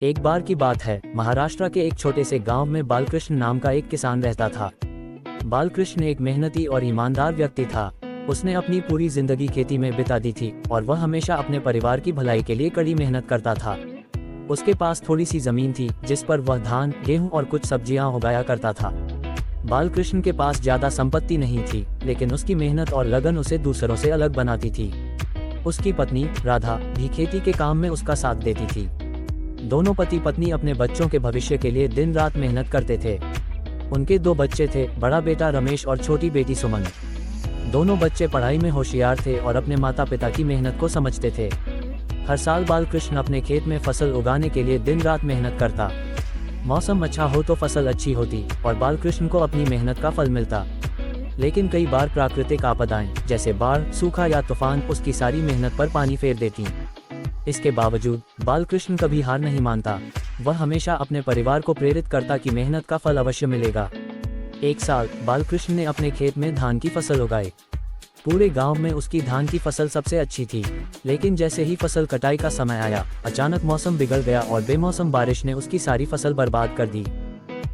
एक बार की बात है, महाराष्ट्र के एक छोटे से गांव में बालकृष्ण नाम का एक किसान रहता था। बालकृष्ण एक मेहनती और ईमानदार व्यक्ति था। उसने अपनी पूरी जिंदगी खेती में बिता दी थी और वह हमेशा अपने परिवार की भलाई के लिए कड़ी मेहनत करता था। उसके पास थोड़ी सी जमीन थी जिस पर वह धान, गेहूं और कुछ सब्जियां उगाया करता था। बालकृष्ण के पास ज्यादा संपत्ति नहीं थी, लेकिन उसकी मेहनत और लगन उसे दूसरों से अलग बनाती थी। उसकी पत्नी राधा भी खेती के काम में उसका साथ देती थी। दोनों पति पत्नी अपने बच्चों के भविष्य के लिए दिन रात मेहनत करते थे। उनके 2 बच्चे थे, बड़ा बेटा रमेश और छोटी बेटी सुमन। दोनों बच्चे पढ़ाई में होशियार थे और अपने माता पिता की मेहनत को समझते थे। हर साल बालकृष्ण अपने खेत में फसल उगाने के लिए दिन रात मेहनत करता। मौसम अच्छा हो तो फसल अच्छी होती और बालकृष्ण को अपनी मेहनत का फल मिलता। लेकिन कई बार प्राकृतिक आपदाएं जैसे बाढ़, सूखा या तूफान उसकी सारी मेहनत पर पानी फेर देती। इसके बावजूद बालकृष्ण कभी हार नहीं मानता। वह हमेशा अपने परिवार को प्रेरित करता कि मेहनत का फल अवश्य मिलेगा। एक साल बालकृष्ण ने अपने खेत में धान की फसल उगाई। पूरे गांव में उसकी धान की फसल सबसे अच्छी थी। लेकिन जैसे ही फसल कटाई का समय आया, अचानक मौसम बिगड़ गया और बेमौसम बारिश ने उसकी सारी फसल बर्बाद कर दी।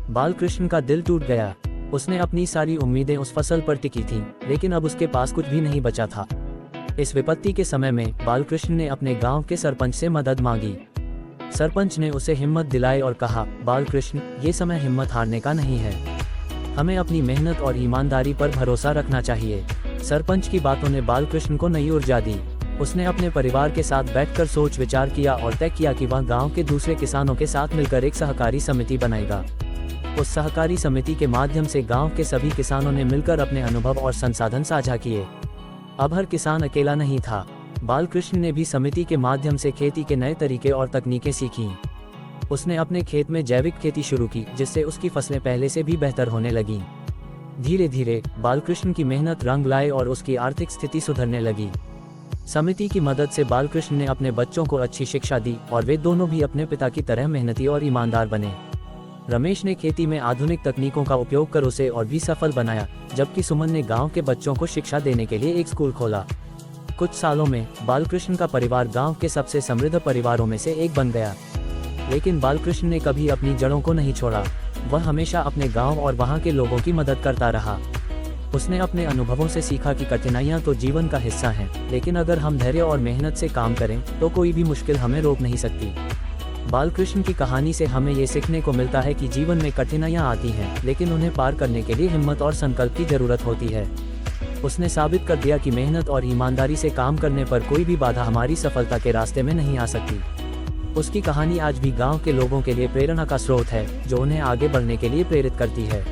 बालकृष्ण का दिल टूट गया। उसने अपनी सारी उम्मीदें उस फसल पर टिकी थीं, लेकिन अब उसके पास कुछ भी नहीं बचा था। इस विपत्ति के समय में बालकृष्ण ने अपने गांव के सरपंच से मदद मांगी। सरपंच ने उसे हिम्मत दिलाई और कहा, बालकृष्ण, ये समय हिम्मत हारने का नहीं है। हमें अपनी मेहनत और ईमानदारी पर भरोसा रखना चाहिए। सरपंच की बातों ने बालकृष्ण को नई ऊर्जा दी। उसने अपने परिवार के साथ बैठकर सोच विचार किया और तय किया कि वह गांव के दूसरे किसानों के साथ मिलकर एक सहकारी समिति बनाएगा। उस सहकारी समिति के माध्यम से गांव के सभी किसानों ने मिलकर अपने अनुभव और संसाधन साझा किए। अब हर किसान अकेला नहीं था। बालकृष्ण ने भी समिति के माध्यम से खेती के नए तरीके और तकनीकें सीखीं। उसने अपने खेत में जैविक खेती शुरू की, जिससे उसकी फसलें पहले से भी बेहतर होने लगीं। धीरे धीरे बालकृष्ण की मेहनत रंग लाई और उसकी आर्थिक स्थिति सुधरने लगी। समिति की मदद से बालकृष्ण ने अपने बच्चों को अच्छी शिक्षा दी और वे दोनों भी अपने पिता की तरह मेहनती और ईमानदार बने। रमेश ने खेती में आधुनिक तकनीकों का उपयोग कर उसे और भी सफल बनाया, जबकि सुमन ने गांव के बच्चों को शिक्षा देने के लिए एक स्कूल खोला। कुछ सालों में बालकृष्ण का परिवार गांव के सबसे समृद्ध परिवारों में से एक बन गया। लेकिन बालकृष्ण ने कभी अपनी जड़ों को नहीं छोड़ा। वह हमेशा अपने गांव और वहां के लोगों की मदद करता रहा। उसने अपने अनुभवों से सीखा कि कठिनाइयां तो जीवन का हिस्सा हैं, लेकिन अगर हम धैर्य और मेहनत से काम करें तो कोई भी मुश्किल हमें रोक नहीं सकती। बालकृष्ण की कहानी से हमें ये सीखने को मिलता है कि जीवन में कठिनाइयां आती हैं, लेकिन उन्हें पार करने के लिए हिम्मत और संकल्प की जरूरत होती है। उसने साबित कर दिया कि मेहनत और ईमानदारी से काम करने पर कोई भी बाधा हमारी सफलता के रास्ते में नहीं आ सकती। उसकी कहानी आज भी गांव के लोगों के लिए प्रेरणा का स्रोत है, जो उन्हें आगे बढ़ने के लिए प्रेरित करती है।